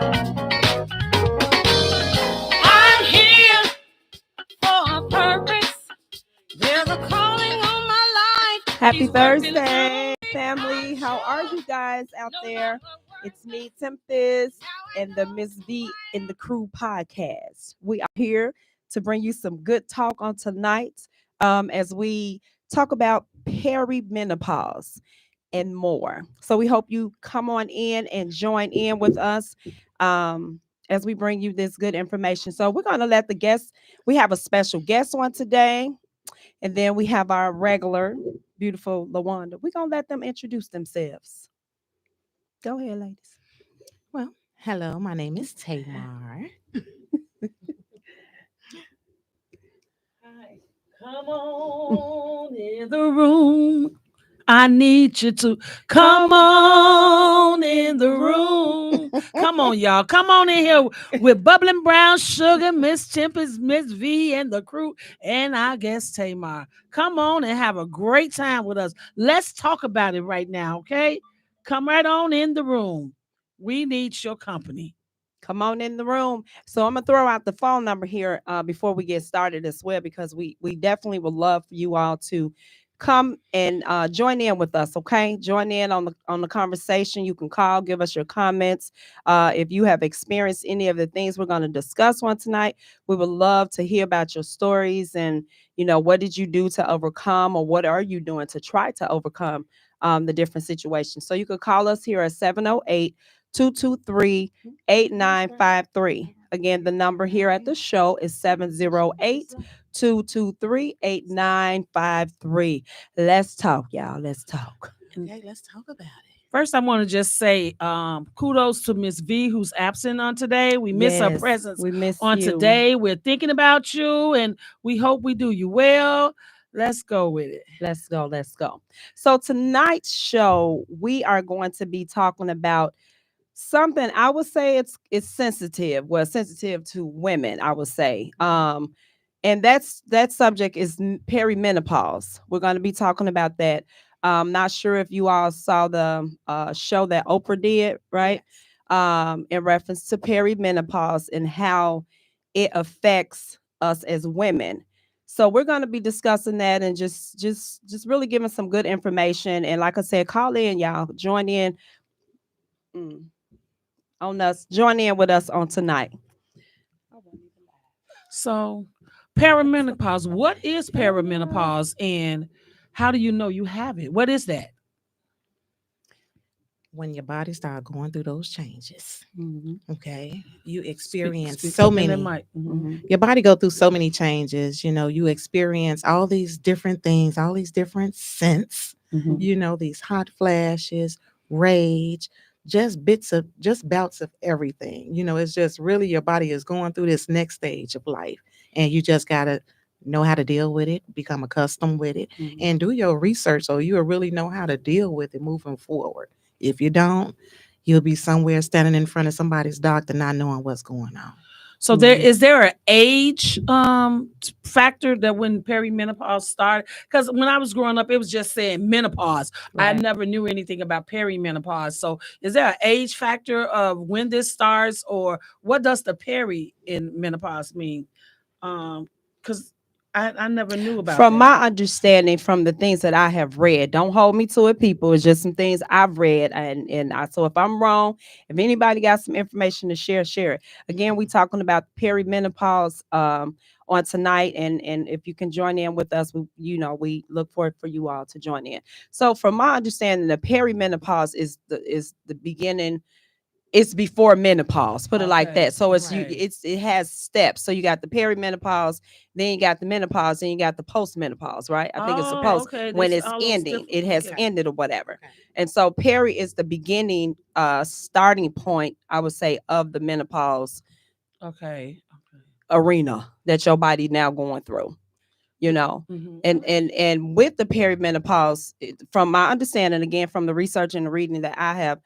I'm here for a purpose. There's a calling on my life. Happy Thursday, family. How are you guys out there? It's me, Tempest, and the Miss Vee and The Crew podcast. We are here to bring you some good talk on tonight as we talk about perimenopause and more. So we hope you come on in and join in with us as we bring you this good information. So we're going to let the guests, we have a special guest on today. And then we have our regular, beautiful LaWanda. We're going to let them introduce themselves. Go ahead, ladies. Well, hello, my name is Tamar. Hi. Come on in the room. I need you to come on in the room. Come on, y'all. Come on in here with bubbling brown sugar, Miss Tempest, Miss V, and the crew, and I guess Tamar. Come on and have a great time with us. Let's talk about it right now, okay? Come right on in the room. We need your company. Come on in the room. So I'm going to throw out the phone number here before we get started as well, because we definitely would love for you all to come and join in with us. Okay, join in on the conversation. You can call, give us your comments. If you have experienced any of the things we're going to discuss on tonight, we would love to hear about your stories and, you know, what did you do to overcome, or what are you doing to try to overcome the different situations. So you could call us here at 708-223-8953. Again, the number here at the show is 708-223-8953. Let's talk, y'all. Let's talk. Okay, let's talk about it. First, I want to just say kudos to Miss V, who's absent on today. We miss her presence We miss on you. today. We're thinking about you, and we hope we do you well. Let's go with it. Let's go. Let's go. So tonight's show, we are going to be talking about something I would say it's sensitive. Well, sensitive to women, I would say. And that subject is perimenopause. We're going to be talking about that. Not sure if you all saw the show that Oprah did, right? In reference to perimenopause and how it affects us as women. So we're going to be discussing that and just really giving some good information. And like I said, call in, y'all. Join in on us. Join in with us on tonight. So, perimenopause. What is perimenopause, and how do you know you have it? What is that? When your body starts going through those changes, okay, you experience Speak so up in many. the mic. Your body go through so many changes. You know, you experience all these different things, all these different scents. You know, these hot flashes, rage, just bouts of everything. You know, it's just really your body is going through this next stage of life, and you just gotta know how to deal with it, become accustomed with it, and do your research so you'll really know how to deal with it moving forward. If you don't, you'll be somewhere standing in front of somebody's doctor not knowing what's going on. So is there an age factor that when perimenopause started? Because when I was growing up, it was just saying menopause. Right. I never knew anything about perimenopause. So is there an age factor of when this starts, or what does the peri in menopause mean? Because I never knew about From that. my understanding, from the things that I have read, don't hold me to it, people. It's just some things I've read, so if I'm wrong, if anybody got some information to share it. Again, we talking about perimenopause on tonight, and if you can join in with us, we look forward for you all to join in. So, from my understanding, the perimenopause is the beginning. It's before menopause, put it like that. So it has steps. So you got the perimenopause, then you got the menopause, then you got the postmenopause, right? I think it's supposed when it's ending, it has ended or whatever. Okay. And so peri is the beginning, starting point, I would say, of the menopause arena that your body now going through. You know, and with the perimenopause, from my understanding, again, from the research and the reading that I have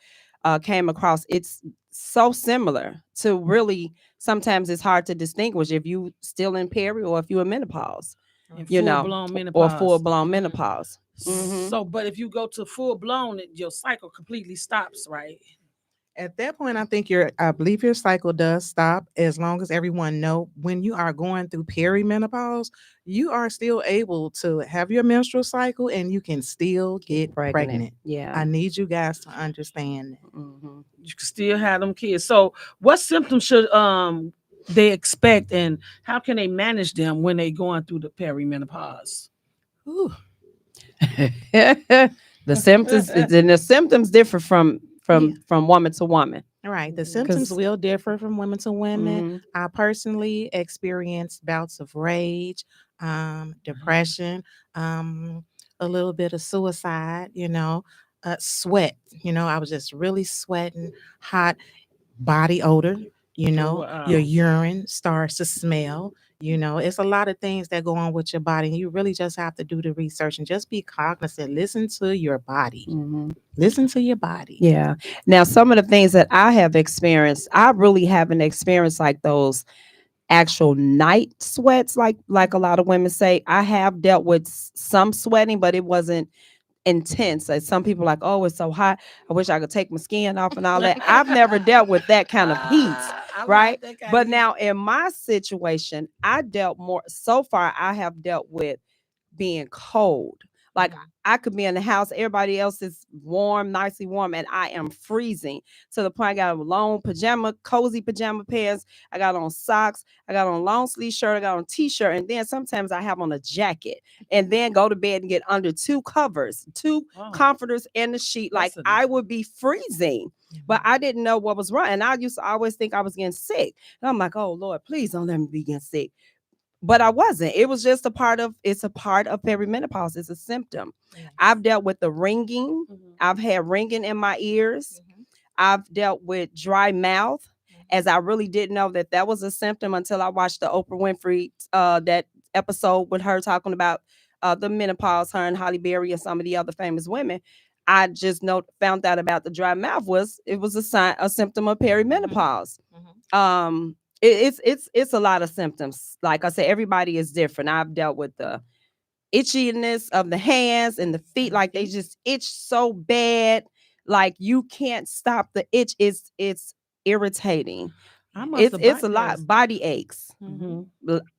came across, it's so similar to really sometimes it's hard to distinguish if you still in peri or if you're in menopause, or full-blown menopause. So, but if you go to full blown, your cycle completely stops, right? At that point, I believe your cycle does stop as long as everyone know when you are going through perimenopause, you are still able to have your menstrual cycle and you can still get pregnant. Yeah. I need you guys to understand that. You can still have them kids. So, what symptoms should they expect, and how can they manage them when they going through the perimenopause? Ooh. The symptoms differ from Yeah. woman to woman. All right. The 'Cause- symptoms will differ from women to women. Mhm. I personally experienced bouts of rage, depression, a little bit of suicide, sweat. I was just really sweating, hot, body odor, Wow. your urine starts to smell. It's a lot of things that go on with your body. And you really just have to do the research and just be cognizant. Listen to your body. Listen to your body. Yeah. Now, some of the things that I have experienced, I really haven't experienced like those actual night sweats, like a lot of women say. I have dealt with some sweating, but it wasn't intense. Like some people like, oh, it's so hot. I wish I could take my skin off and all that. I've never dealt with that kind of heat, right? But now in my situation, so far I have dealt with being cold. Like I could be in the house, everybody else is warm, nicely warm, and I am freezing to the point I got a long cozy pajama pants. I got on socks. I got on a long sleeve shirt. I got on a t-shirt, and then sometimes I have on a jacket, and then go to bed and get under two covers, two comforters and the sheet. Like I would be freezing, but I didn't know what was wrong, and I used to always think I was getting sick. And I'm like, oh Lord, please don't let me be getting sick. But I wasn't. It was just a part of perimenopause. It's a symptom. Yes. I've dealt with the ringing. I've had ringing in my ears. I've dealt with dry mouth, as I really didn't know that was a symptom until I watched the Oprah Winfrey that episode with her talking about the menopause, her and Holly Berry and some of the other famous women. I just found out about the dry mouth was a symptom of perimenopause. It's a lot of symptoms. Like I said, everybody is different. I've dealt with the itchiness of the hands and the feet, like they just itch so bad, like you can't stop the itch. It's irritating. It's a lot. Body aches.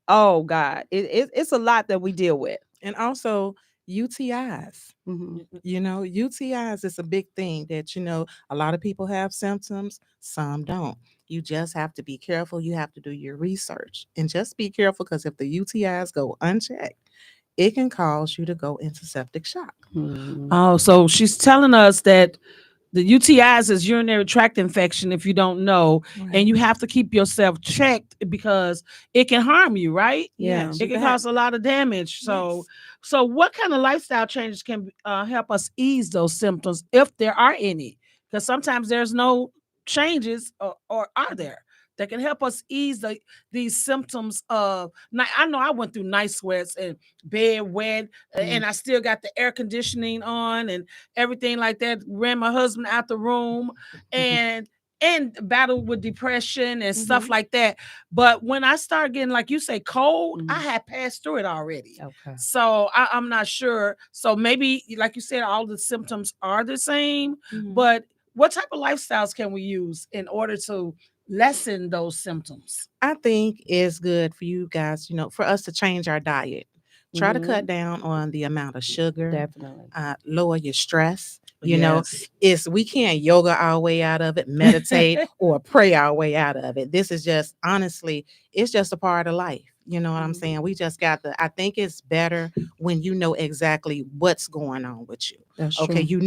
Oh God, it's a lot that we deal with. And also UTIs. UTIs is a big thing that, a lot of people have symptoms, some don't. You just have to be careful. You have to do your research and just be careful, because if the UTIs go unchecked, it can cause you to go into septic shock. Oh, so she's telling us that the UTIs is urinary tract infection, if you don't know, and you have to keep yourself checked because it can harm you, right? Yeah. It can cause a lot of damage. So what kind of lifestyle changes can help us ease those symptoms, if there are any? Because sometimes there's no changes, or are there, that can help us ease these symptoms of. I know I went through night sweats and bed wet, and I still got the air conditioning on and everything like that. Ran my husband out the room and battled with depression and stuff like that. But when I started getting, like you say, cold, I had passed through it already. Okay. So I'm not sure. So maybe, like you said, all the symptoms are the same, but what type of lifestyles can we use in order to lessen those symptoms? I think it's good for you guys, for us to change our diet. Try to cut down on the amount of sugar. Definitely. Lower your stress. Yes. We can't yoga our way out of it, meditate, or pray our way out of it. This is just, honestly, it's just a part of life. You know what I'm saying? We just I think it's better when you know exactly what's going on with you. That's okay. true.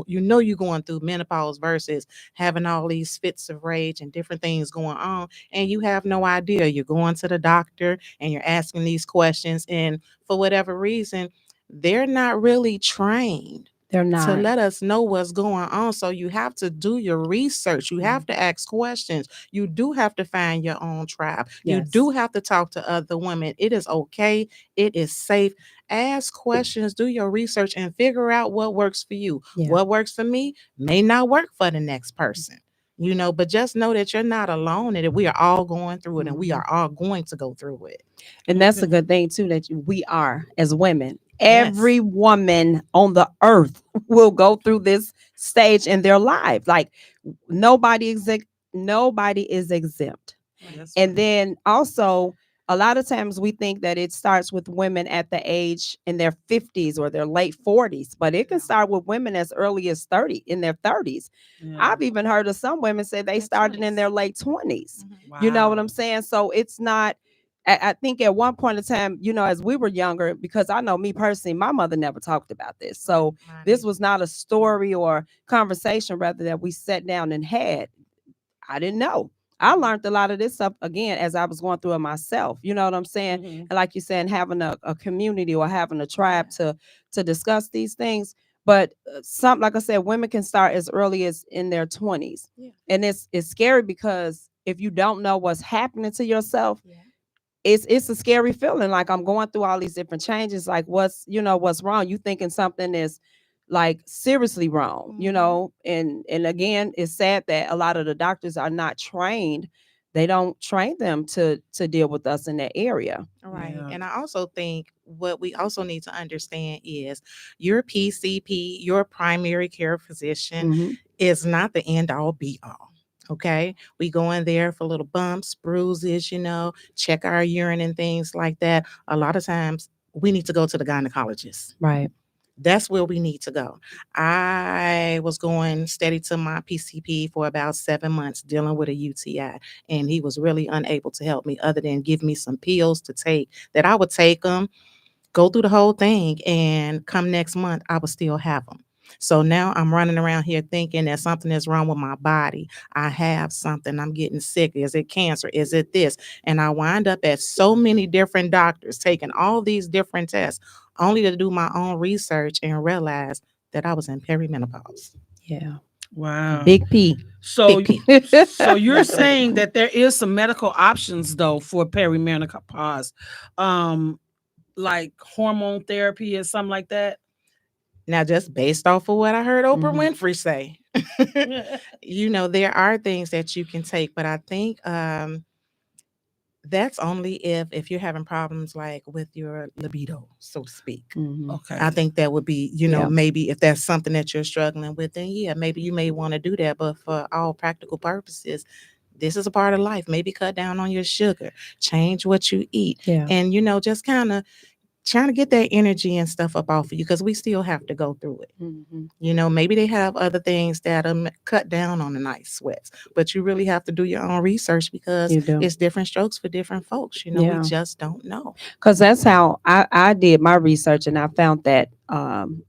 You're going through menopause versus having all these fits of rage and different things going on, and you have no idea. You're going to the doctor and you're asking these questions, and for whatever reason, they're not really trained They're not. to let us know what's going on. So you have to do your research. You have to ask questions. You do have to find your own tribe. You Yes. do have to talk to other women. It is okay. It is safe. Ask questions, do your research, and figure out what works for you. Yeah. What works for me may not work for the next person. But just know that you're not alone in it. We are all going through it, and we are all going to go through it. And that's a good thing too, that we are, as women, Every woman on the earth will go through this stage in their life. Like nobody is exempt. Yes, And ma'am. then also, a lot of times we think that it starts with women at the age in their 50s or their late 40s, but it can start with women as early as 30 in their 30s. Yeah. I've even heard of some women say they Their started in 20s. their late 20s. Wow. You know what I'm saying? So it's not, I think at one point in time, you know, as we were younger, because I know me personally, my mother never talked about this. So Mine this either. was not a story or conversation, rather, that we sat down and had. I didn't know. I learned a lot of this stuff again as I was going through it myself. You know what I'm saying? Mhm. And like you said, having a community or having a tribe to discuss these things. But some, like I said, women can start as early as in their 20s. Yeah. And it's scary because if you don't know what's happening to yourself, Yeah. it's a scary feeling. Like I'm going through all these different changes. Like what's wrong? You thinking something is like seriously wrong, you Mhm. know? And again, it's sad that a lot of the doctors are not trained. They don't train them to deal with us in that area. All right. Yeah. And I also think what we also need to understand is your PCP, your primary care physician, Mhm. is not the end all be all. Okay. We go in there for little bumps, bruises, check our urine and things like that. A lot of times we need to go to the gynecologist. Right. That's where we need to go. I was going steady to my PCP for about 7 months dealing with a UTI, and he was really unable to help me other than give me some pills to take that I would take them, go through the whole thing, and come next month, I would still have them. So now I'm running around here thinking that something is wrong with my body. I have something. I'm getting sick. Is it cancer? Is it this? And I wind up at so many different doctors taking all these different tests only to do my own research and realize that I was in perimenopause. Yeah. Wow. Big P. So, Big P. so you're saying that there is some medical options though for perimenopause, like hormone therapy or something like that. Now, just based off of what I heard Oprah Mhm. Winfrey say, there are things that you can take, but I think that's only if you're having problems like with your libido, so to speak. Mhm. Okay. I think that would be, Yeah. maybe if that's something that you're struggling with, then yeah, maybe you may want to do that. But for all practical purposes, this is a part of life. Maybe cut down on your sugar, change what you eat, Yeah. and just kind of trying to get that energy and stuff up off of you because we still have to go through it. Mhm. Maybe they have other things that cut down on the night sweats, but you really have to do your own research because You do. it's different strokes for different folks. We Yeah. just don't know. Because that's how I did my research, and I found that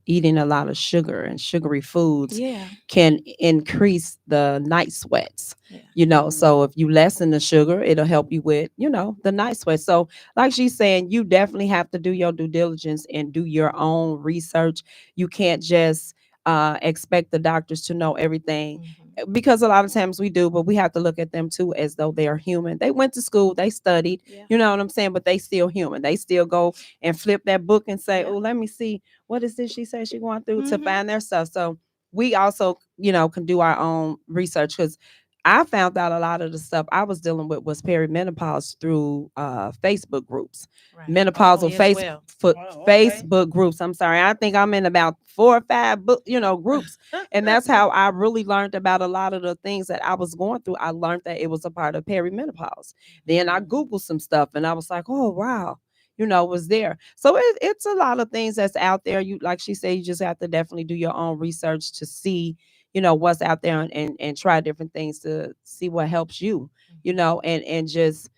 eating a lot of sugar and sugary foods Yeah. can increase the night sweats. Yeah. So if you lessen the sugar, it'll help you with, the night sweats. So like she's saying, you definitely have to do your due diligence and do your own research. You can't just expect the doctors to know everything, Mhm. because a lot of times we do, but we have to look at them too as though they are human. They went to school, they studied, Yeah. you know what I'm saying, but they still human. They still go and flip that book and say, Yeah. oh, let me see, what is this she said she going through, to Mhm. find their stuff. So we also, can do our own research, because I found out a lot of the stuff I was dealing with was perimenopause through Facebook groups, Right. menopausal Me as well. Facebook groups. I'm sorry, I think I'm in about 4 or 5 groups, and that's how I really learned about a lot of the things that I was going through. I learned that it was a part of perimenopause. Then I Googled some stuff, and I was like, oh wow, was there. So it's a lot of things that's out there. You, like she said, you just have to definitely do your own research to see, what's out there, and try different things to see what helps you, and just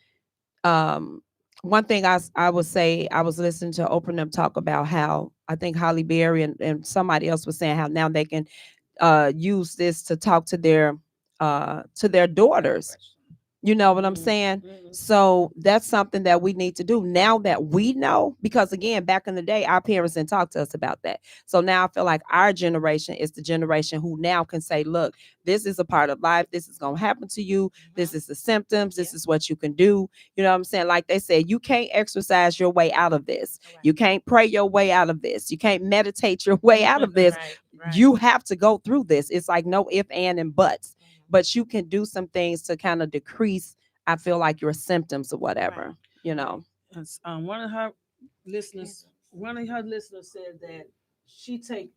one thing I would say, I was listening to Oprah and them talk about how, I think Holly Berry and somebody else was saying how now they can use this to talk to their daughters. You know what I'm saying? So that's something that we need to do now that we know, because again, back in the day, our parents didn't talk to us about that. So now I feel like our generation is the generation who now can say, look, this is a part of life. This is going to happen to you. This is the symptoms. This is what you can do. You know what I'm saying? Like they said, you can't exercise your way out of this. You can't pray your way out of this. You can't meditate your way out of this. Right. You have to go through this. It's like no if, and buts. But you can do some things to kind of decrease, I feel like, your symptoms or whatever, Yes, one of her listeners one of her listeners said that she take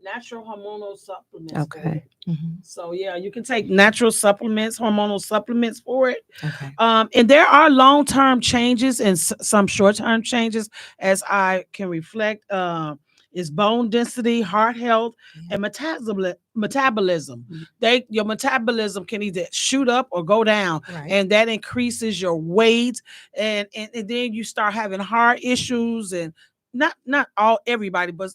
natural hormonal supplements for Okay. it. So yeah, you can take natural supplements, hormonal supplements for it. Okay. And there are long-term changes and some short-term changes, as I can reflect. Is bone density, heart health, and metabolism. Your metabolism can either shoot up or go down, Right. and that increases your weight, and then you start having heart issues and not all everybody, but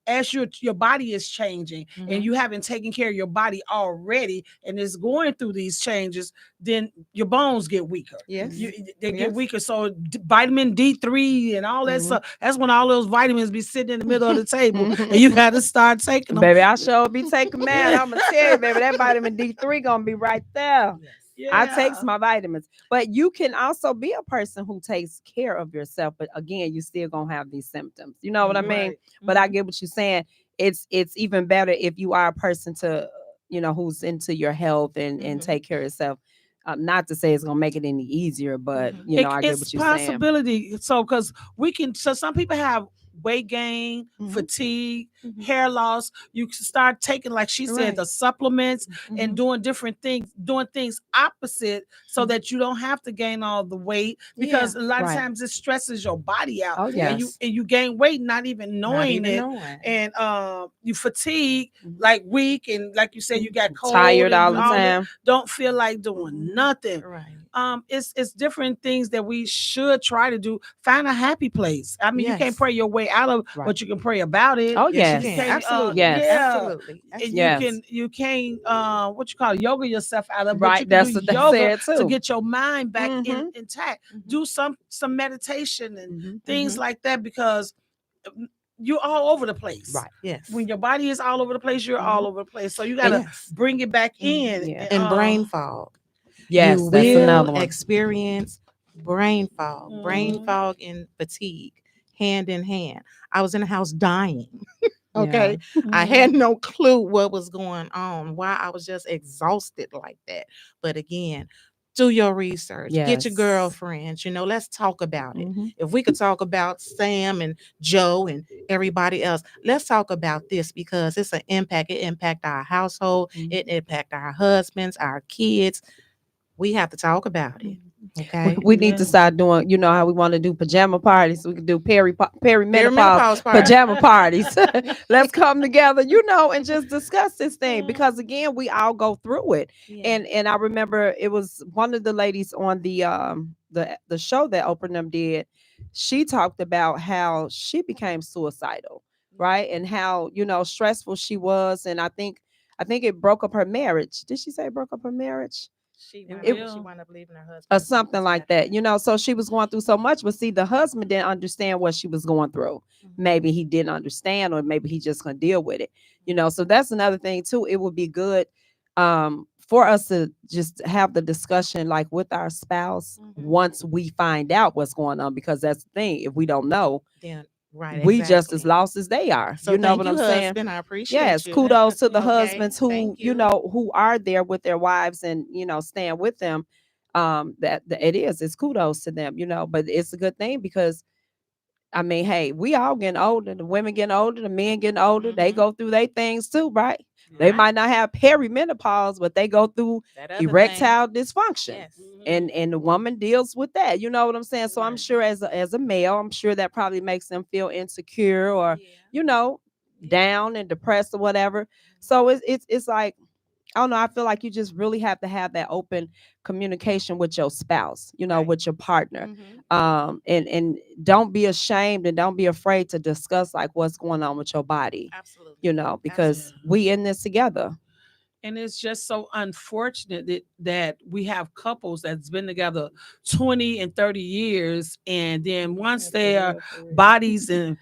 as your body is changing and you haven't taken care of your body already and it's going through these changes, then your bones get weaker. Yes. They get weaker. So vitamin D3 and all that stuff, that's when all those vitamins be sitting in the middle of the table and you got to start taking them. Baby, I sure be taking mad. I'm gonna tell you, baby, that vitamin D3 gonna be right there. Yes. I take my vitamins, but you can also be a person who takes care of yourself. But again, you still gonna have these symptoms. You know what I mean? Right. But I get what you're saying. It's even better if you are a person to, who's into your health and take care of yourself. Not to say it's gonna make it any easier, but I get what you're It's possibility. So because some people have weight gain, fatigue, hair loss. You can start taking, like she said, the supplements and doing different things, doing things opposite so that you don't have to gain all the weight, because a lot of times it stresses your body out. Oh, yes. And you gain weight not even knowing it. And you fatigue, like weak, and like you said, you got cold, tired and all the time. don't feel like doing nothing. Right. It's different things that we should try to do. Find a happy place. I mean, you can't pray your way out of, but you can pray about it. Oh, yes. You You can. can't, Absolutely. yes. Absolutely. And Absolutely. you can't what you call it, yoga yourself out of, Right, but that's you can what do they yoga said, too. to get your mind back intact. Do some meditation and things like that, because you're all over the place. Right. Yes. When your body is all over the place, you're all over the place. So you gotta bring it back in. Yeah. And brain fog. Yes, you that's will another one. experience brain fog, brain fog and fatigue hand in hand. I was in the house dying. Okay. I had no clue what was going on, why I was just exhausted like that. But again, do your research, get your Yes. girlfriends, let's talk about it. If we could talk about Sam and Joe and everybody else, let's talk about this, because it's an impact. It impact our household. It impact our husbands, our kids. We have to talk about it. Okay. We need to start doing, how we want to do pajama parties. We can do perimenopause party. pajama parties. Let's come together, and just discuss this thing, because again, we all go through it. Yeah. And I remember it was one of the ladies on the show that Oprah and them did. She talked about how she became suicidal, right? And how, stressful she was. And I think it broke up her marriage. Did she say it broke up her marriage? She wound up leaving her husband Or something like that, so she was going through so much, but see, the husband didn't understand what she was going through. Maybe he didn't understand, or maybe he just couldn't deal with it, so that's another thing too. It would be good for us to just have the discussion, like, with our spouse once we find out what's going on, because that's the thing. If we don't know, then right, we just as lost as they are. So you know thank what you, I'm saying? husband. I appreciate Yes, you. kudos to the Okay, husbands who thank you. who are there with their wives and stand with them. That it's kudos to them, but it's a good thing, because I mean, hey, we all getting older. The women getting older, the men getting older. They go through their things too, right? They might not have perimenopause, but they go through erectile dysfunction. Yes. And the woman deals with that. You know what I'm saying? So I'm sure as a male, I'm sure that probably makes them feel insecure, or down and depressed or whatever. So it's like, I don't know. I feel like you just really have to have that open communication with your spouse, with your partner. And don't be ashamed and don't be afraid to discuss, like, what's going on with your body. Absolutely. Because we in this together. And it's just so unfortunate that we have couples that's been together 20 and 30 years. And then once their bodies and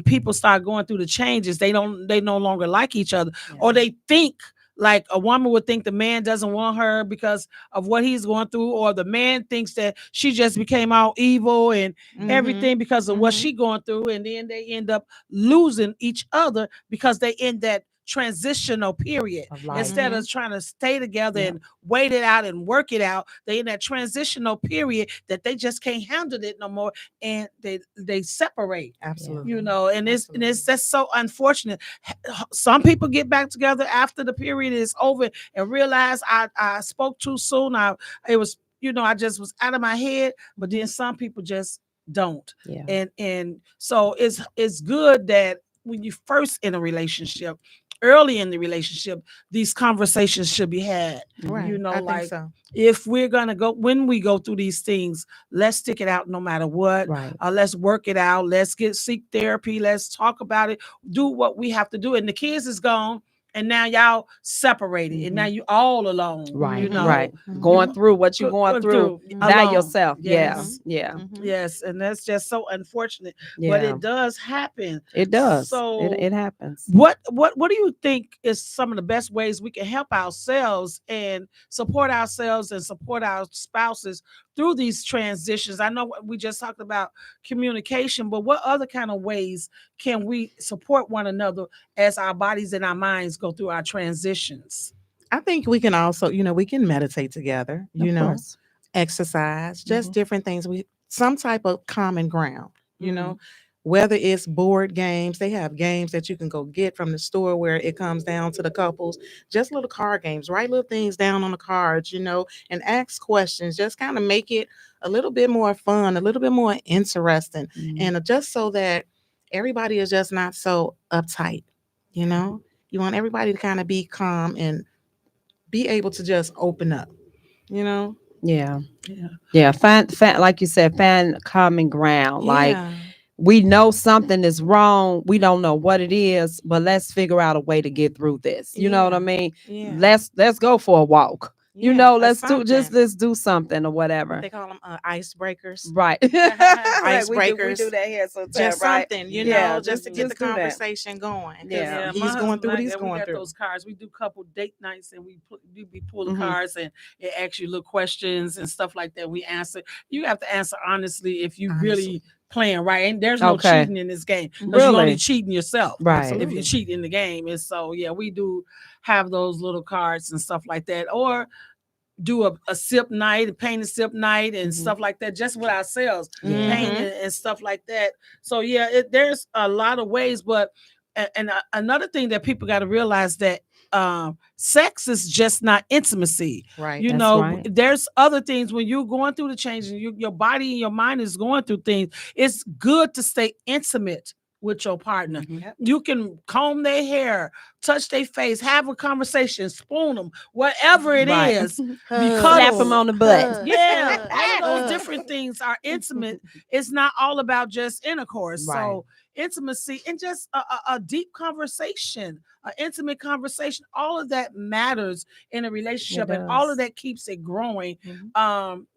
people start going through the changes, they no longer like each other. Or they think, like, a woman would think the man doesn't want her because of what he's going through, or the man thinks that she just became all evil and everything because of what she going through. And then they end up losing each other because they in that transitional period. Of life. Instead of trying to stay together and wait it out and work it out, they in that transitional period that they just can't handle it no more, and they separate. Absolutely. You know, and it's that's so unfortunate. Some people get back together after the period is over and realize I spoke too soon. It was, you know, I just was out of my head. But then some people just don't. And so it's good that when you first in a relationship, early in the relationship, these conversations should be had. Right. You know, I like think so. if we're gonna go, when we go through these things, let's stick it out no matter what. Right. Let's work it out. Let's seek therapy. Let's talk about it. Do what we have to do. And the kids is gone, and now y'all separated, and now you all alone. Right. You know, Right. Going through what you're going through by alone. yourself. Yes. Yeah. Yes, and that's just so unfortunate. Yeah. But it does happen. It does. So it happens. What do you think is some of the best ways we can help ourselves and support ourselves and support our spouses through these transitions? I know we just talked about communication, but what other kind of ways can we support one another as our bodies and our minds go through our transitions? I think we can also, we can meditate together, Of course. exercise, just different things. Some type of common ground, whether it's board games. They have games that you can go get from the store where it comes down to the couples, just little card games, write little things down on the cards, and ask questions, just kind of make it a little bit more fun, a little bit more interesting, and just so that everybody is just not so uptight. You want everybody to kind of be calm and be able to just open up, Yeah. Find like you said, find common ground. Like, we know something is wrong. We don't know what it is, but let's figure out a way to get through this. You know what I mean? Let's go for a walk. Let's do something or whatever. They call them icebreakers. Right. Icebreakers. We do that here sometimes. Just right? something, just to get just the do that. conversation going. Yeah, he's going through what he's going through. Those cards. We do couple date nights, and we be pulling cards, and it ask you little questions and stuff like that. We answer. You have to answer honestly if you really playing right, and there's no cheating in this game. Because you're only cheating yourself, right? If you cheat in the game. And so we do have those little cards and stuff like that, or do a sip night, a paint and sip night, and stuff like that, just with ourselves, painting and stuff like that. So there's a lot of ways, but and another thing that people got to realize that sex is just not intimacy, right? There's other things when you're going through the changes, your body and your mind is going through things. It's good to stay intimate with your partner. You can comb their hair, touch their face, have a conversation, spoon them, whatever it is. Slap them on the butt. All of those different things are intimate. It's not all about just intercourse. Right. So intimacy and just a deep conversation, an intimate conversation, all of that matters in a relationship, and all of that keeps it growing.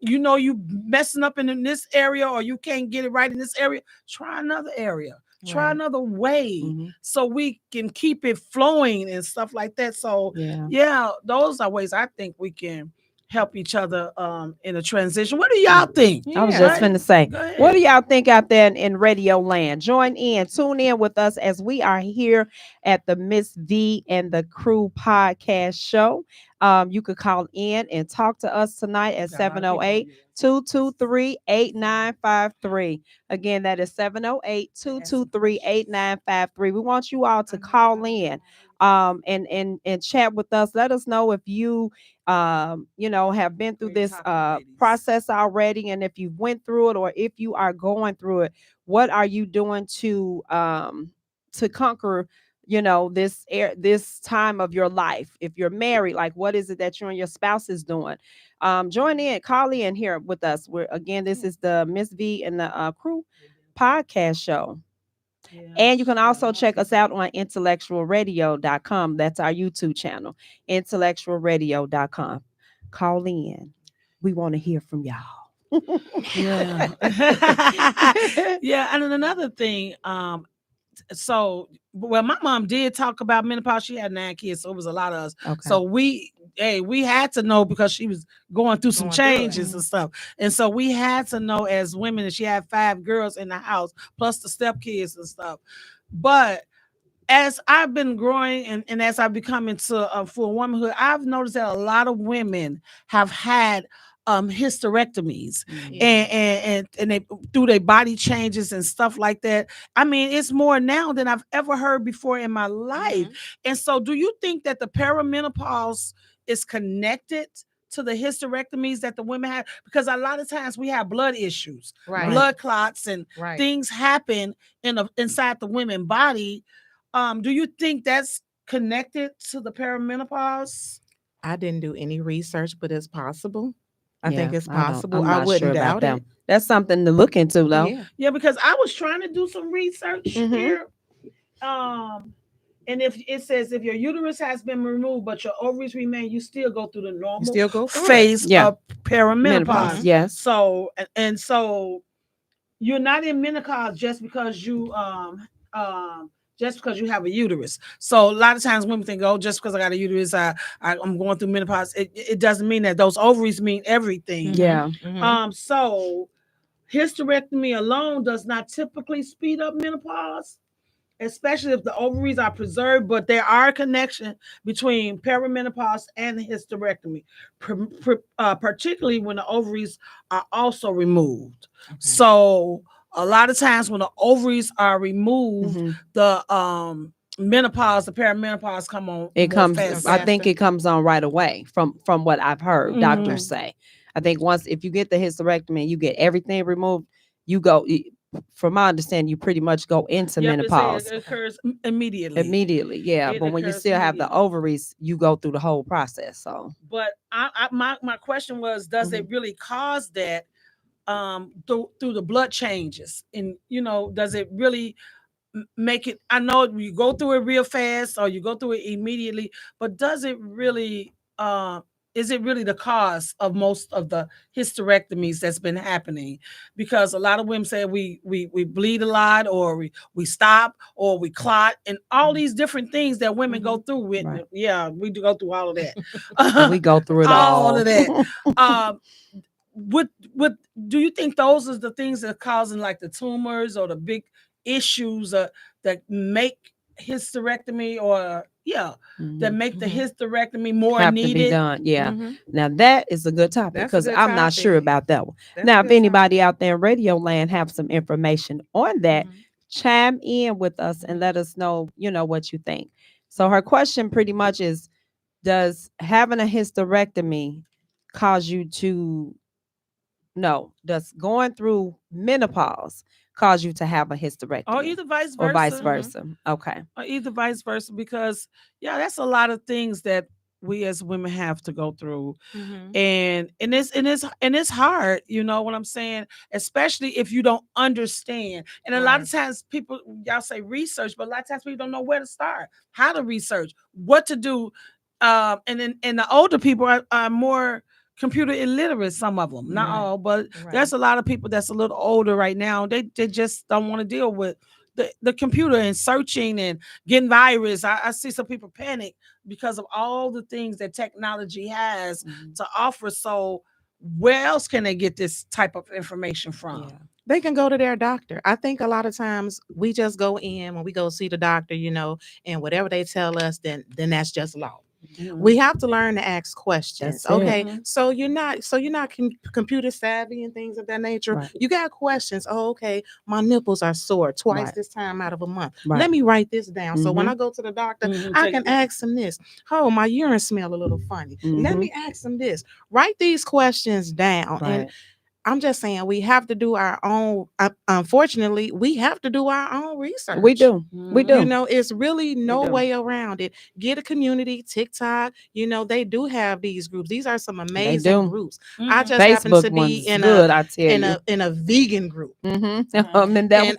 You messing up in this area, or you can't get it right in this area, try another area. Try another way so we can keep it flowing and stuff like that. So those are ways I think we can help each other in a transition. What do y'all think? I was just finna say, what do y'all think out there in radio land? Join in, tune in with us as we are here at the Miss Vee and The Crew podcast show. You could call in and talk to us tonight at 708-223-8953. Again, that is 708-223-8953. We want you all to call in and chat with us. Let us know if you have been through this process already, and if you went through it, or if you are going through it. What are you doing to conquer this time of your life? If you're married, like, what is it that you and your spouse is doing? Join in, call in here with us. This is the Miss Vee and the Crew podcast show. And you can also check us out on IntellectualRadio.com. That's our YouTube channel, IntellectualRadio.com. Call in. We want to hear from y'all. And then another thing, my mom did talk about menopause. She had 9 kids, so it was a lot of us. So we had to know, because she was going through some changes and stuff. And so we had to know as women, and she had 5 girls in the house, plus the stepkids and stuff. But as I've been growing and as I've become into full womanhood, I've noticed that a lot of women have had hysterectomies and they through their body changes and stuff like that. I mean, it's more now than I've ever heard before in my life. And so do you think that the perimenopause is connected to the hysterectomies that the women have? Because a lot of times we have blood issues, blood clots, and things happen inside the women's body. Do you think that's connected to the perimenopause? I didn't do any research, but it's possible. I think it's I'm possible. not I wouldn't sure about doubt that. That's something to look into, though. Yeah, because I was trying to do some research here. And if it says if your uterus has been removed but your ovaries remain, you still go through the normal phase of perimenopause. Yes. So so you're not in menopause just because you have a uterus. So a lot of times women think, oh, just because I got a uterus, I'm going through menopause. It doesn't mean that. Those ovaries mean everything. Yeah. So hysterectomy alone does not typically speed up menopause, especially if the ovaries are preserved, but there are a connection between perimenopause and the hysterectomy, particularly when the ovaries are also removed. So a lot of times when the ovaries are removed, the menopause, the perimenopause come on. It comes. Faster. I think it comes on right away from what I've heard doctors say. I think if you get the hysterectomy, you get everything removed. You go. From my understanding, you pretty much go into menopause. It occurs immediately. Yeah. But when you still have the ovaries, you go through the whole process. So, but my question was, does it really cause that through the blood changes? And does it really make it? I know you go through it real fast or you go through it immediately, but does it really? Is it really the cause of most of the hysterectomies that's been happening? Because a lot of women say we bleed a lot, or we stop, or we clot, and all these different things that women go through with. Yeah, we do go through all of that. we go through it all of that. What do you think those are the things that are causing like the tumors or the big issues that make hysterectomy or that make the hysterectomy more have needed? To be done. Yeah. Now that is a good topic because I'm not sure about that one. Now, if anybody out there in radio land have some information on that, chime in with us and let us know, what you think. So her question pretty much is, does having a hysterectomy cause you to does going through menopause cause you to have a hysterectomy? Or either vice versa. Or vice versa. Okay. Or either vice versa, because that's a lot of things that we as women have to go through. And it's hard, you know what I'm saying? Especially if you don't understand. And a lot of times people, y'all say research, but a lot of times people don't know where to start, how to research, what to do. And the older people are more computer illiterate, some of them, not all, but there's a lot of people that's a little older right now. They just don't want to deal with the computer and searching and getting virus. I see some people panic because of all the things that technology has to offer. So where else can they get this type of information from? They can go to their doctor. I think a lot of times we just go in when we go see the doctor, and whatever they tell us, then that's just law. We have to learn to ask questions. So you're not computer savvy and things of that nature. You got questions. Okay, my nipples are sore twice this time out of a month. Let me write this down. So when I go to the doctor, I can ask them this. Oh, my urine smell a little funny. Let me ask them this. Write these questions down. And I'm just saying we have to do our own. Unfortunately, we have to do our own research. We do. It's really no way around it. Get a community, TikTok. They do have these groups. These are some amazing groups. I just Facebook happen to be in a vegan group. And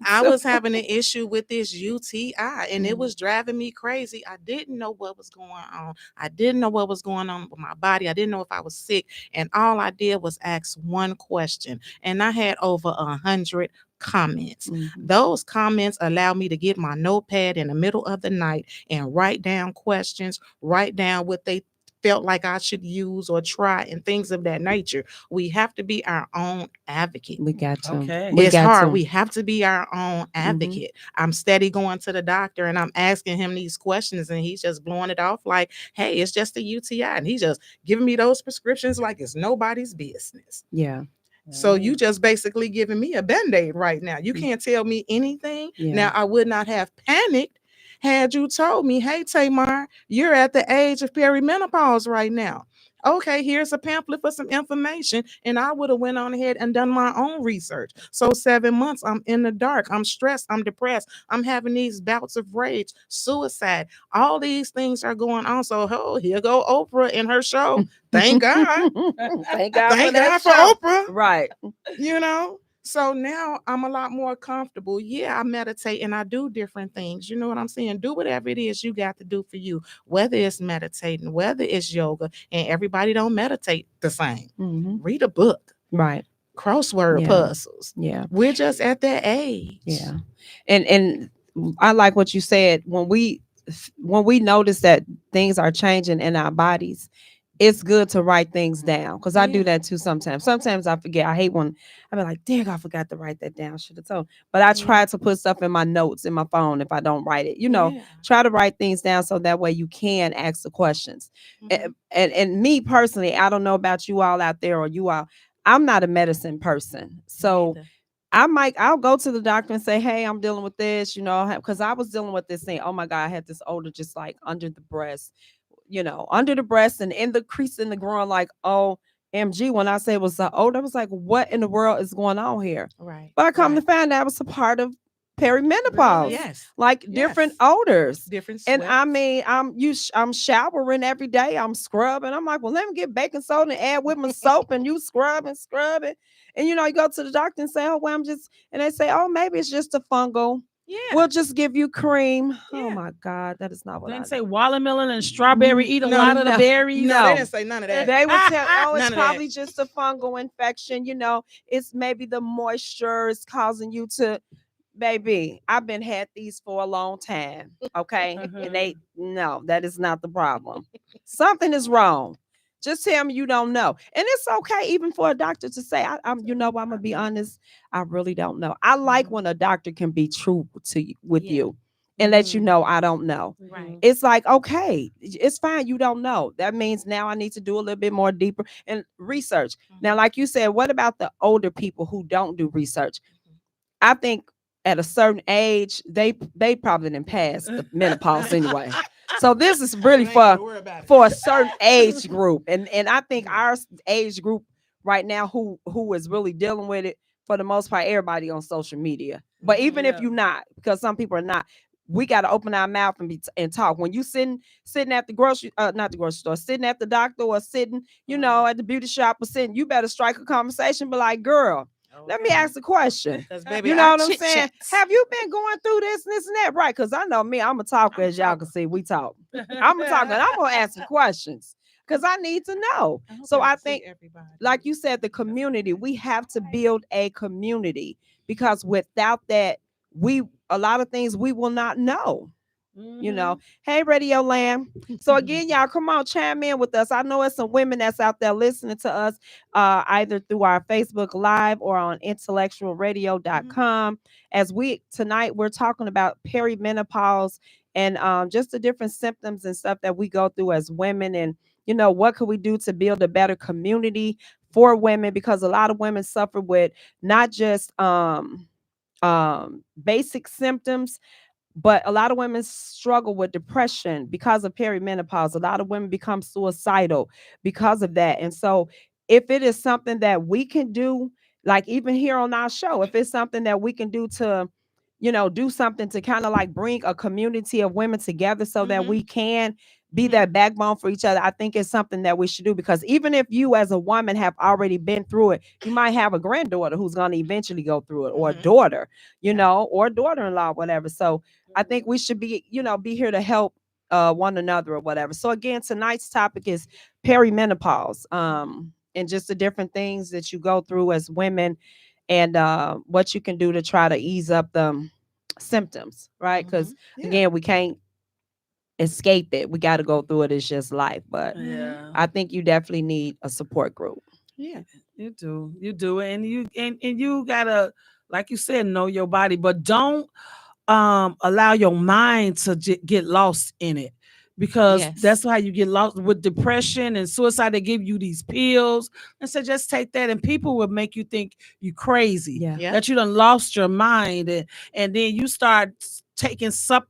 I was having an issue with this UTI, and it was driving me crazy. I didn't know what was going on. I didn't know what was going on with my body. I didn't know if I was sick, and all I did was ask one question. And I had over 100 comments. Those comments allow me to get my notepad in the middle of the night and write down questions, write down what they felt like I should use or try and things of that nature. We have to be our own advocate. We got to. Okay. We It's got hard. to. We have to be our own advocate. I'm steady going to the doctor and I'm asking him these questions and he's just blowing it off like, hey, it's just a UTI. And he's just giving me those prescriptions like it's nobody's business. Yeah. So you just basically giving me a Band-Aid right now. You can't tell me anything. Yeah. Now, I would not have panicked had you told me, hey, Tamar, you're at the age of perimenopause right now. Okay, here's a pamphlet for some information. And I would have went on ahead and done my own research. So 7 months, I'm in the dark. I'm stressed. I'm depressed. I'm having these bouts of rage, suicide. All these things are going on. So here go Oprah in her show. Thank God. Thank God. Thank for that God for show. Oprah. Right. You know? So now I'm a lot more comfortable. Yeah, I meditate and I do different things. You know what I'm saying? Do whatever it is you got to do for you, whether it's meditating, whether it's yoga, and everybody don't meditate the same. Read a book. Right. Crossword puzzles. Yeah. We're just at that age. Yeah. And I like what you said. When we notice that things are changing in our bodies, it's good to write things down, because I do that too sometimes. Sometimes I forget. I hate when I be like, dang, I forgot to write that down. Should have told. But I try to put stuff in my notes in my phone if I don't write it. Try to write things down so that way you can ask the questions. And me personally, I don't know about you all out there or you all. I'm not a medicine person. So I'll go to the doctor and say, hey, I'm dealing with this, because I was dealing with this thing. Oh my God, I had this odor just like under the breast. Under the breast and in the crease in the groin, like, OMG. When I say it was the odor, I was like, what in the world is going on here? Right. But I come to find out it was a part of perimenopause. Yes. Like different odors. Different And sweats. I mean, I'm showering every day. I'm scrubbing. I'm like, well, let me get baking soda and add with my soap, and you scrub it. And you go to the doctor and say, oh, well, and they say, oh, maybe it's just a fungal. Yeah. We'll just give you cream. Yeah. Oh my God, that is not what They I didn't say know. watermelon and strawberry. Eat a lot of the berries. No. They didn't say none of that. They would tell, oh, it's None of probably just a fungal infection. It's maybe the moisture is causing you to. Baby, I've been had these for a long time. Okay. And no, that is not the problem. Something is wrong. Just tell me you don't know. And it's okay even for a doctor to say, I'm gonna be honest, I really don't know. I like when a doctor can be true to you with you and let you know I don't know. Right. It's like, okay, it's fine. You don't know. That means now I need to do a little bit more deeper and research. Now, like you said, what about the older people who don't do research? I think at a certain age, they probably didn't pass the menopause anyway. So this is really for a certain age group. And I think our age group right now who is really dealing with it, for the most part, everybody on social media. But even if you're not, because some people are not, we got to open our mouth and talk. When you sitting at the grocery, not the grocery store, sitting at the doctor or sitting, at the beauty shop or sitting, you better strike a conversation. Be like, girl, let me ask a question. Baby, you know what I'm saying? Have you been going through this and that? Right. Because I know me, I'm a talker, as y'all can see. We talk. I'm a talker. And I'm going to ask some questions because I need to know. So I think, like you said, the community, we have to build a community, because without that, a lot of things we will not know. Hey, Radio Land. So again, y'all, come on, chime in with us. I know it's some women that's out there listening to us, either through our Facebook Live or on IntellectualRadio.com. As tonight we're talking about perimenopause and just the different symptoms and stuff that we go through as women, and what can we do to build a better community for women, because a lot of women suffer with not just basic symptoms, but a lot of women struggle with depression because of perimenopause. A lot of women become suicidal because of that. And so if it is something that we can do, like even here on our show, if it's something that we can do to, do something to kind of like bring a community of women together so that we can be that backbone for each other, I think it's something that we should do. Because even if you as a woman have already been through it, you might have a granddaughter who's going to eventually go through it, or a daughter, or a daughter-in-law, whatever. So I think we should be, be here to help one another or whatever. So again, tonight's topic is perimenopause, and just the different things that you go through as women, and what you can do to try to ease up the symptoms, right? Because again, we can't escape it. We got to go through it. It's just life. But Yeah. I think you definitely need a support group. Yeah. You do, and you gotta, like you said, know your body, but don't allow your mind to get lost in it, because that's Yes. how you get lost with depression and suicide. They give you these pills and say just take that, and people will make you think you crazy, Yeah. Yeah. that you done lost your mind, and then you start taking stuff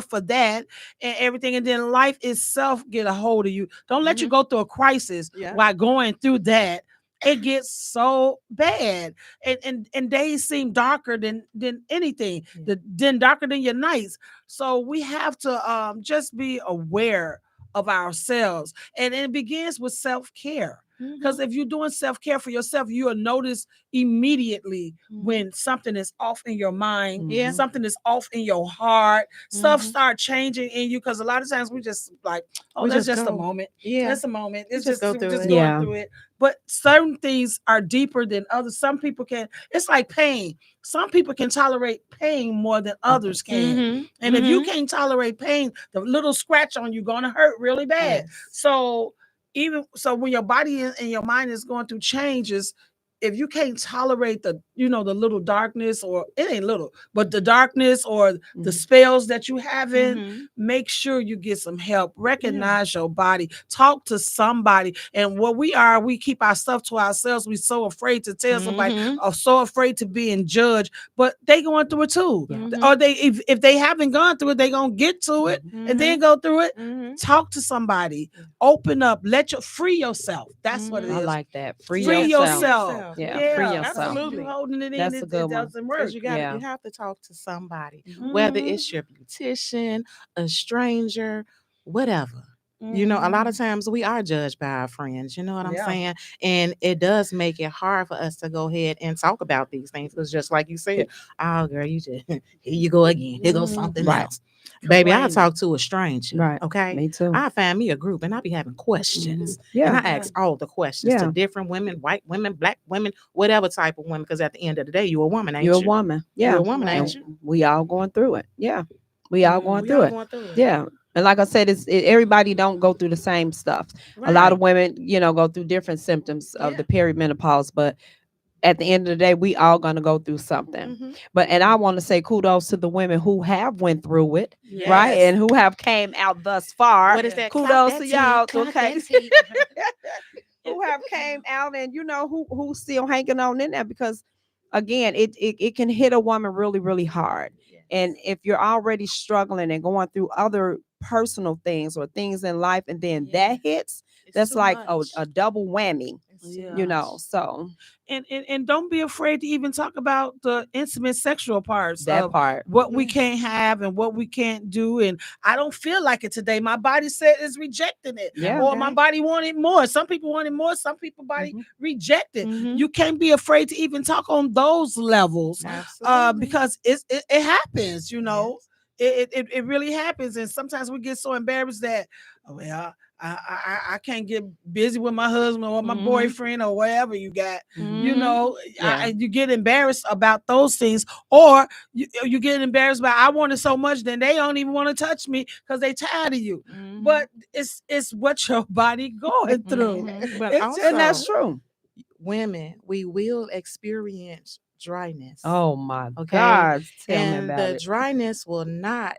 for that and everything, and then life itself get a hold of you. Don't let you go through a crisis Yeah. while going through that. It gets so bad, and days seem darker than anything, then darker than your nights. So we have to just be aware of ourselves, and it begins with self-care. Because if you're doing self-care for yourself, you'll notice immediately when something is off in your mind, Yeah. something is off in your heart, stuff start changing in you. Because a lot of times we just like, oh, We that's just just a go. moment. Yeah. That's a moment. It's just go through just it. going Yeah. through it. But certain things are deeper than others. Some people can. It's like pain. Some people can tolerate pain more than others can. And if you can't tolerate pain, the little scratch on you gonna hurt really bad. Yes. So when your body and your mind is going through changes, if you can't tolerate the little darkness, or it ain't little, but the darkness or the spells that you have in, make sure you get some help. Recognize your body. Talk to somebody. And we keep our stuff to ourselves. We're so afraid to tell somebody, or so afraid to being judged. But they going through it too. Or if they haven't gone through it, they gonna get to it and then go through it. Talk to somebody. Open up. Free yourself. That's what it I is. like that. Free yourself. Yeah, free yourself. Absolutely. You holding it in, That's a good it one. doesn't work. Because you have to talk to somebody, whether it's your beautician, a stranger, whatever. You know, a lot of times we are judged by our friends. You know what I'm saying? And it does make it hard for us to go ahead and talk about these things. Because just like you said, oh girl, you just here you go again. Here goes something else. Baby, I talk to a stranger. Right. Okay. Me too. I find me a group and I be having questions. Yeah. And I ask all the questions to different women, white women, black women, whatever type of women. Because at the end of the day, you're a woman, ain't you? You're a woman. Yeah. You're a woman, ain't And you? we all going through it. Yeah. We all going We through all it. going through it. Yeah. And like I said, everybody don't go through the same stuff. A lot of women, go through different symptoms of the perimenopause, but at the end of the day, we all gonna go through something. And I want to say kudos to the women who have went through it, right? And who have came out thus far. What is that? Kudos to y'all, Clock okay? that tea. Who have came out and who still hanging on in there, because again, it can hit a woman really, really hard. And if you're already struggling and going through other personal things or things in life, and then that hits, that's like a double whammy. So and don't be afraid to even talk about the intimate sexual parts, that part, what we can't have and what we can't do. And I don't feel like it today. My body said is rejecting it. Or my body wanted more. Some people wanted more. Some people body reject it. You can't be afraid to even talk on those levels, because it happens. It really happens. And sometimes we get so embarrassed that, I can't get busy with my husband or my boyfriend or whatever you got. You get embarrassed about those things, or you get embarrassed by, I want it so much, then they don't even want to touch me because they tired of you. But it's what your body going through. But and that's true. Women, we will experience dryness. Oh my Okay? God! Tell me And about the it. dryness will not.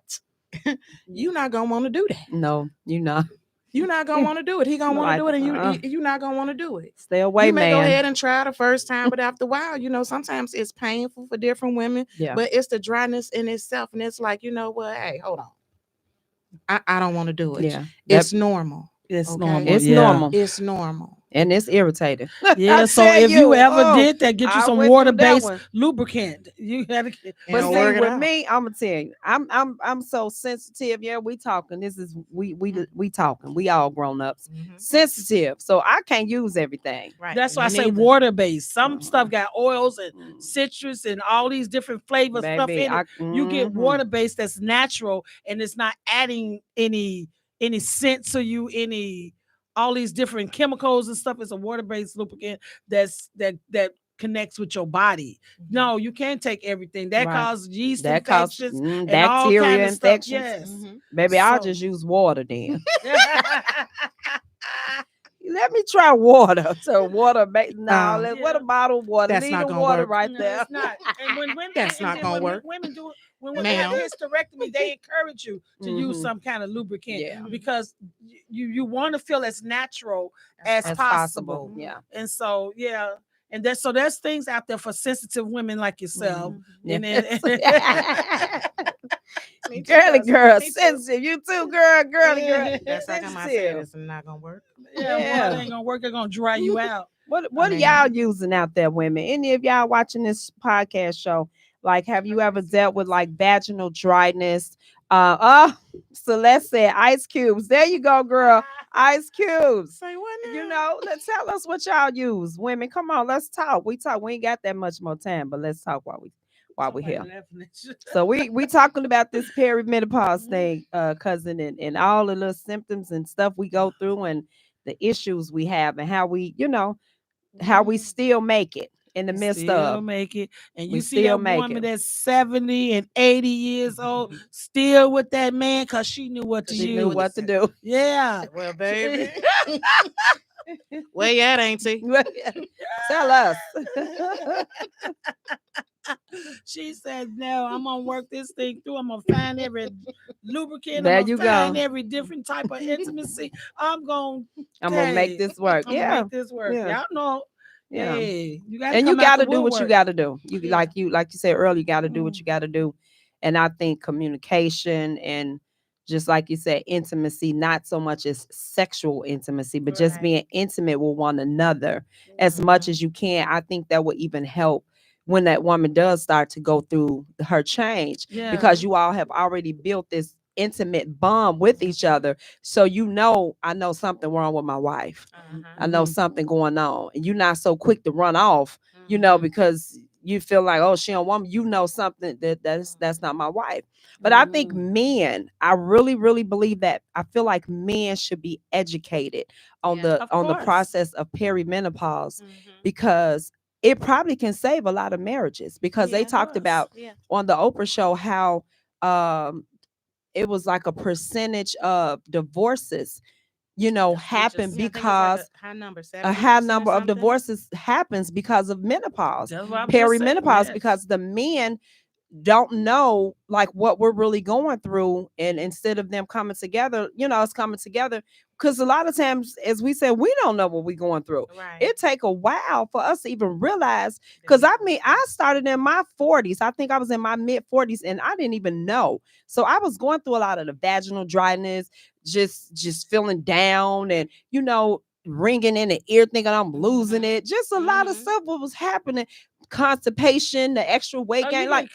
You're not gonna want to do that. No, you're not. You're not gonna want to do it. He gonna want to do it, and you're not gonna want to do it. Stay away, you may man. go ahead and try the first time, but after a while, sometimes it's painful for different women. Yeah. But it's the dryness in itself, and it's like, you know what? Hey, hold on. I don't want to do it. Yeah. It's normal. It's Okay? normal. It's yeah. normal. It's normal. And it's irritating. Yeah, so if you ever did that, get you I some went through water-based that one. lubricant. You gotta get. But And see, work it with out. me, I'm gonna tell you, I'm so sensitive. Yeah, we talking. This is we talking. We all grown ups, sensitive. So I can't use everything. Right. That's why I Me say neither. water-based. Some stuff got oils and citrus and all these different flavor stuff Baby, in it. You get water-based that's natural and it's not adding any scent to you, all these different chemicals and stuff. It's a water-based lubricant that connects with your body. No, you can't take everything. That Right. causes yeast That causes infections and all bacteria kind of stuff. infections. Yes. Baby, I'll So- just use water then. Let me try water. So water, Yeah. what a bottle of water. That's Leave not the gonna water work. right No, there. it's not. And when women, That's and not then gonna when work. women do, when women have Ma'am. hysterectomy, they encourage you to use Mhm. some kind of lubricant Yeah. because you want to feel as natural as As possible. Yeah. And so and there's things out there for sensitive women like yourself. And then Girly, sensitive. You too, girly. That's like I said, Sensitive. it's not gonna work. water ain't gonna work. It's gonna dry you out. What are Man. y'all using out there, women? Any of y'all watching this podcast show? Like, have you ever dealt with like vaginal dryness? Celeste said ice cubes. There you go, girl. Ice cubes. Say what now? You know, let's tell us what y'all use. Women, come on, let's talk. We ain't got that much more time, but let's talk while we're here. So we talking about this perimenopause thing, cousin, and all the little symptoms and stuff we go through and the issues we have and how we, how we still make it in the midst still of. make it. And We you see still that make woman it. that's 70 and 80 years old still with that man because she knew what to She use. knew what to do. Yeah. Well, baby. Where you at, Auntie? Tell us. She said, no, I'm gonna work this thing through. I'm gonna find every lubricant. There I'm you gonna find go. every different type of intimacy. I'm gonna make this work. I'm gonna make this work. Yeah. Y'all know. Yeah. Hey, you And you got to do what you got to do. You Yeah. like you said earlier, you got to do what you got to do. And I think communication and just like you said, intimacy, not so much as sexual intimacy, but just being intimate with one another as much as you can. I think that would even help when that woman does start to go through her change, because you all have already built this intimate bond with each other. So I know something wrong with my wife. I know something going on. And you're not so quick to run off, because you feel like, oh, she don't want me. You know something that's not my wife. But I think men, I really, really believe that. I feel like men should be educated on the process of perimenopause, because it probably can save a lot of marriages, because they talked about on the Oprah show how it was like a percentage of divorces happen because a high number of divorces happens because of menopause, perimenopause, because the men don't know like what we're really going through, and instead of them coming together, it's coming together, because a lot of times, as we said, we don't know what we're going through. It take a while for us to even realize, because I started in my 40s. I think I was in my mid 40s and I didn't even know. So I was going through a lot of the vaginal dryness, just feeling down, and ringing in the ear thinking I'm losing it, just a lot of stuff what was happening. Constipation, the extra weight gain, like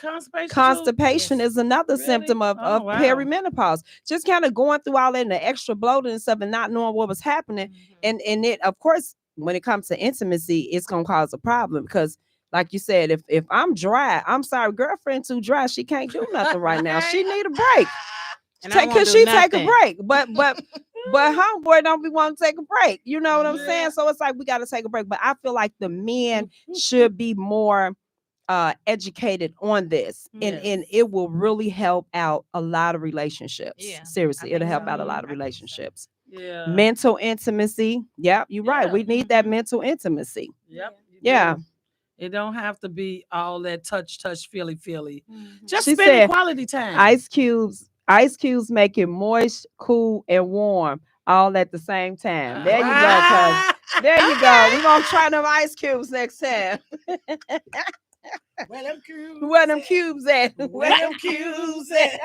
constipation is another symptom of perimenopause. Just kind of going through all that and the extra bloating and stuff and not knowing what was happening. And it, of course, when it comes to intimacy, it's gonna cause a problem, because like you said, if I'm dry, I'm sorry, girlfriend too dry, she can't do nothing right now. She need a break. Could she take a break? But homeboy don't be wanting to take a break. You know what I'm saying? So it's like we got to take a break. But I feel like the men should be more educated on this, and it will really help out a lot of relationships. Seriously, it'll help out a lot of relationships. Mental intimacy. Yep, you're right. We need that mental intimacy. Yeah. It don't have to be all that touch, feely. Just spending quality time. Ice cubes make it moist, cool, and warm all at the same time. There you go, cuz. There you go. We're gonna try them ice cubes next time. Where them cubes? Where them cubes at? Where them cubes at?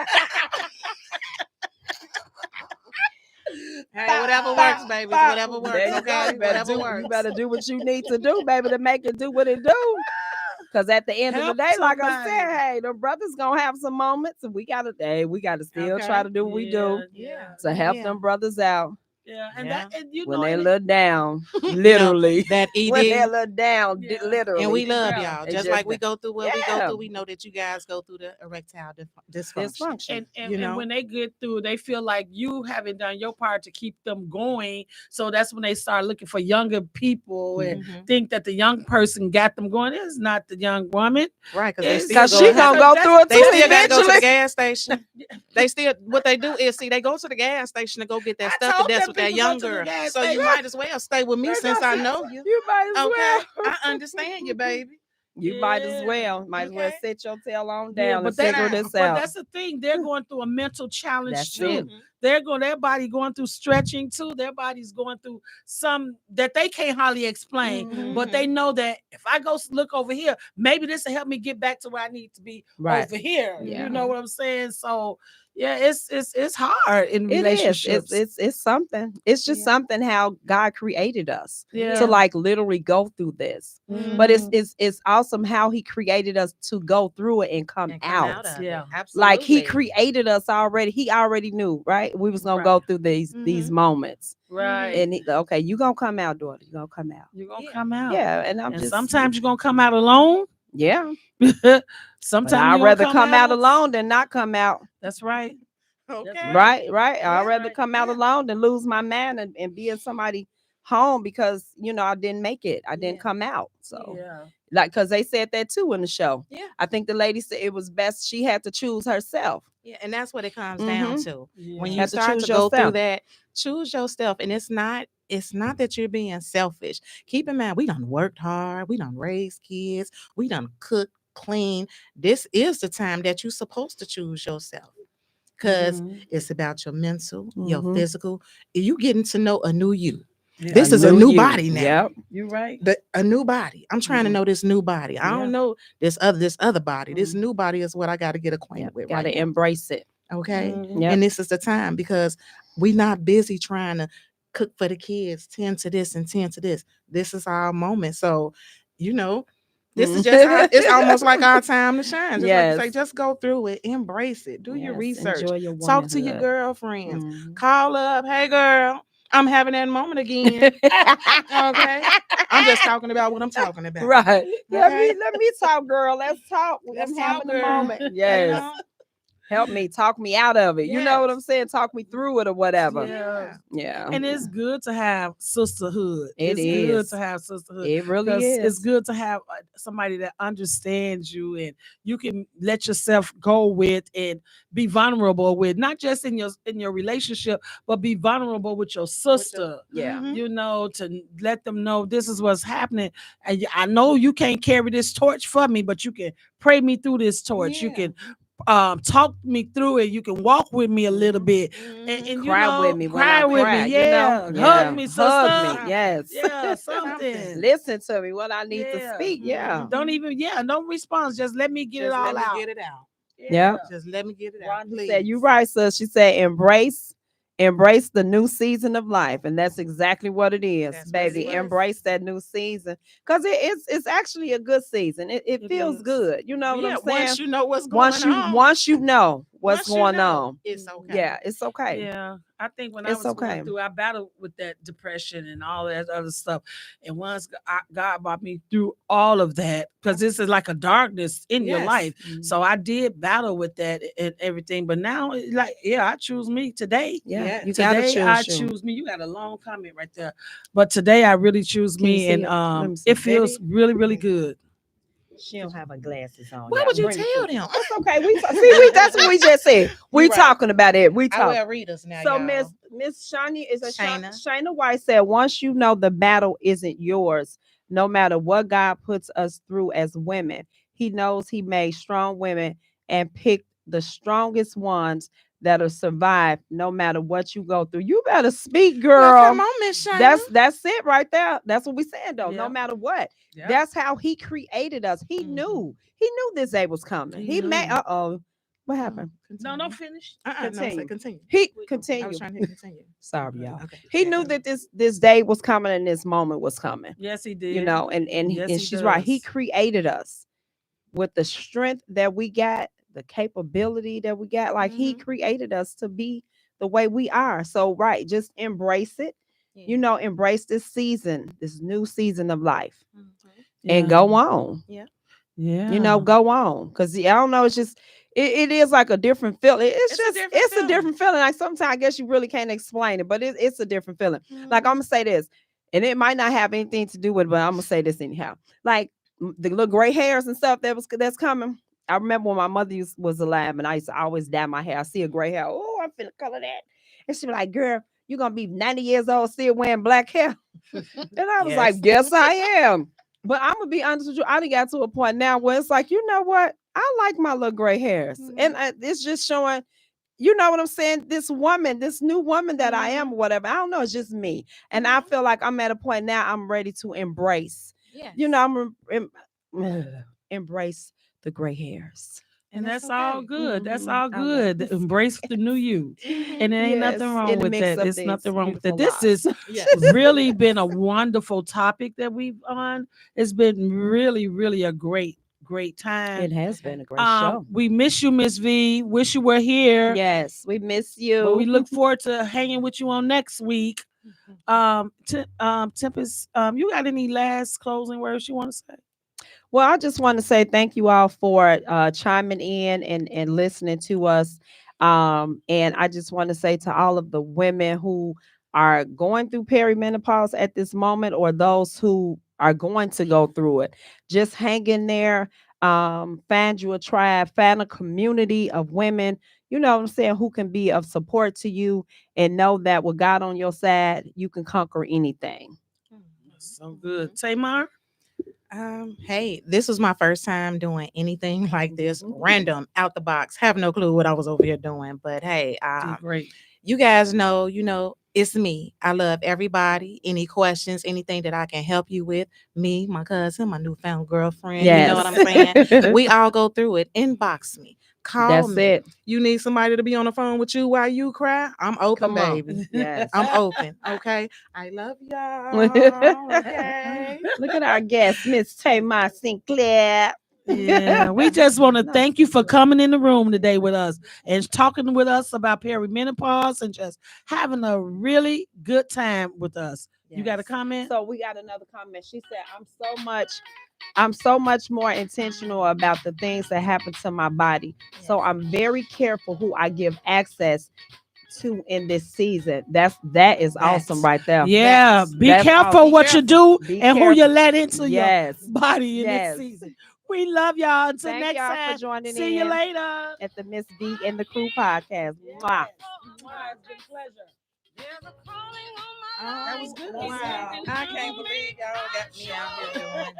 Hey, whatever works, baby. Whatever works. Okay, whatever works. You better do what you need to do, baby, to make it do what it do. Because at the end of the day, like I said, hey, the brothers gonna have some moments, and we gotta still try to do what we do to help them brothers out. Yeah, and Yeah. that and you When know they and look down, You know, literally. that When they ED. look down, Yeah. literally. And we love Yeah. y'all. It's Just just like we that- go through what we go Yeah. through, we know that you guys go through the erectile dysfunction. Dysfunction. and, You and know? when they get through, they feel like you haven't done your part to keep them going. So that's when they start looking for younger people and Mhm. think that the young person got them going. It's not the young woman. Right, because they It's- still Because she go gonna have go to, through it they too still got to go to the eventually. gas station. They still what they do is see they go to the gas station to go get that I stuff, told and that's them with that people go young to the girl. gas So you station. might as well stay with me since I know you. You might as Okay, well. I understand you, baby. You might as Yeah. well. Might as well Okay. sit your tail on Yeah, down but and figure this but out. that's the thing. They're going through a mental challenge That's too. it. Their body going through stretching too. Their body's going through some that they can't hardly explain. Mhm. But they know that if I go look over here, maybe this will help me get back to where I need to be Right. over here. Yeah. You know what I'm saying? So yeah, it's hard in It is. relationships. It's something. It's just Yeah. something how God created us Yeah. to like literally go through this. Mhm. But it's awesome how he created us to go through it and come And come out. of Yeah. it. Absolutely. Like he created us already. He already knew, right? We was gonna Right. go through these moments. right. And he, okay, you gonna come out, daughter. You gonna come out. You're gonna Yeah. come out. Yeah, and I'm And just sometimes you're gonna come out alone. yeah. Sometimes But I'd you're rather gonna come out alone than not come out. That's right. Okay. Right. I'd Yeah, rather right. come out Yeah. alone than lose my man and be in somebody home because I didn't make it. I didn't Yeah. come out. So Yeah. like because they said that too in the show. Yeah. I think the lady said it was best she had to choose herself. Yeah, and that's what it comes down Mhm. to. Yeah. When you Have to start to choose go through yourself. that, choose yourself. And it's not that you're being selfish. Keep in mind, we done worked hard, we done raised kids, we done cooked, clean. This is the time that you're supposed to choose yourself. Because Mhm. it's about your mental, your Mhm. physical. You getting to know a new you. Yeah. This is a new new you. body now. Yep. You right. A new body. I'm trying to Mhm. know this new body. I Yeah. don't know this other body. This Mhm. new body is what I got to get acquainted Yep. with Gotta right now. embrace it. Okay. Mhm. Yep. And this is the time because we're not busy trying to cook for the kids, tend to this and tend to this. This is our moment. So, this is just it's almost like our time to shine. Just like you say, Yes. just go through it, embrace it, do your Yes, research, enjoy your talk to your womanhood. girlfriends, Mhm. call up, hey girl, I'm having that moment again. Okay. I'm just talking about what I'm talking about. Right. Okay. Let me talk, girl. Let's talk. Let's I'm talk, having a girl. moment. You Yes. know? Help me, talk me out of it. You know what Yes. I'm saying? Talk me through it or whatever. Yeah. Yeah. And it's good to have sisterhood. It It's good is. to have sisterhood. It really Because is. it's good to have somebody that understands you and you can let yourself go with and be vulnerable with, not just in your relationship, but be vulnerable with your sister. Yeah. Mhm. To let them know this is what's happening. And I know you can't carry this torch for me, but you can pray me through this torch. You Yeah. can talk me through it. You can walk with me a little bit. And Cry with me when I cry with cry, me. you know? Yeah. Yeah. Hug me, Hug sister. me. Yes. Yeah, something. Listen to me when I need to Yeah. speak. Yeah. Don't respond. Just let me get it Just all let me out. get it out. Yeah. Just let me get it out. Ron Please. said, "You right, sis." She said, embrace the new season of life," and that's exactly what it is, That's what it baby. is. Embrace that new season because it's actually a good season. It feels is. good. You know what Yeah, I'm saying? once you know what's going on. Once you know what's Once you going know, on, it's okay. yeah, it's okay. Yeah, I think when I It's was okay. going through, I battled with that depression and all that other stuff. And once God brought me through all of that, because this is like a darkness in your Yes. life. So I did battle with that and everything. But now, like, yeah, I choose me today. Yeah, Yes. you gotta Today choose I you. choose me. You got a long comment right there, but today I really choose Can you me, see and it? Let me see. it feels Baby. really, really good. She don't have her glasses on. Why y'all. would you Bring the tell camera. them? It's okay. That's what we just said. We You right. talking about it. We I talking. wear readers now, So y'all. Miss Shani is a Shayna. Shayna White said, once you know the battle isn't yours, no matter what God puts us through as women, He knows He made strong women and picked the strongest ones that'll survive no matter what you go through. You better speak, girl. Well, come on, Miss Shayna. That's it right there. That's what we saying though. No Yeah. matter what, Yeah. that's how He created us. He knew this day was coming. He He made. knew. What happened? No, don't finish. No, I said continue. He I continue. was trying to continue. Sorry, y'all. Okay. He knew that this day was coming and this moment was coming. Yes, he did. You know, and Yes, he she's right. He does. created us with the strength that we got, the capability that we got. Like He created us to be the way we are. So, right, just embrace it. You know, embrace this season, this new season of life, and go on. Yeah. You know, go on. Because I don't know, it's just it is like a different feeling. It's a different feeling. Like sometimes I guess you really can't explain it, but it's a different feeling. Like I'm gonna say this, and it might not have anything to do with it, but I'm gonna say this anyhow. Like the little gray hairs and stuff that's coming. I remember when my mother was alive, and I used to always dye my hair. I see a gray hair. Oh, I'm finna color that. And she be like, girl, you're gonna be 90 years old still wearing black hair. And I was like, yes, I am. But I'm gonna be honest with you, I done got to a point now where it's like, you know what? I like my little gray hairs. And it's just showing, you know what I'm saying? This new woman that I am, or whatever. I don't know, it's just me. And I feel like I'm at a point now I'm ready to embrace. You know, embrace the gray hairs. And that's all good. That's all good. Embrace the new you. And there ain't nothing wrong with that. There's nothing wrong with that. This is really been a wonderful topic that we've on. It's been really, really a great time. It has been a great show. We miss you, Miss V. Wish you were here. Yes, we miss you. But we look forward to hanging with you on next week. Tempest, you got any last closing words you want to say? Well, I just want to say thank you all for chiming in and listening to us. And I just want to say to all of the women who are going through perimenopause at this moment, or those who are going to go through it, just hang in there. Find you a tribe, find a community of women, you know what I'm saying, who can be of support to you, and know that with God on your side, you can conquer anything. So good. Tamar? Hey, this was my first time doing anything like this, random, out the box. Have no clue what I was over here doing, but hey, great. You guys know, it's me. I love everybody. Any questions, anything that I can help you with, me, my cousin, my newfound girlfriend, you know what I'm saying? We all go through it. Inbox me. Call me. It. You need somebody to be on the phone with you while you cry? I'm open, baby. Yes. I'm open. Okay. I love y'all. Okay. Look at our guest, Miss Tamar Sinclair. Yeah, we just want to thank you for coming in the room today with us and talking with us about perimenopause and just having a really good time with us. Yes. You got a comment? So we got another comment. She said, I'm so much more intentional about the things that happen to my body. Yes. So I'm very careful who I give access to in this season. That is awesome right there. Yeah. Be careful awesome. What you do and who you let into your body in this season. We love y'all. Until next time. For joining See you later at the Miss Vee and the Crew podcast. Mwah. It's been a pleasure. That was good. Wow. I can't believe y'all got me out here doing.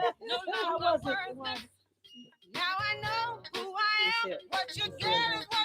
Now I know who I am. What you get is what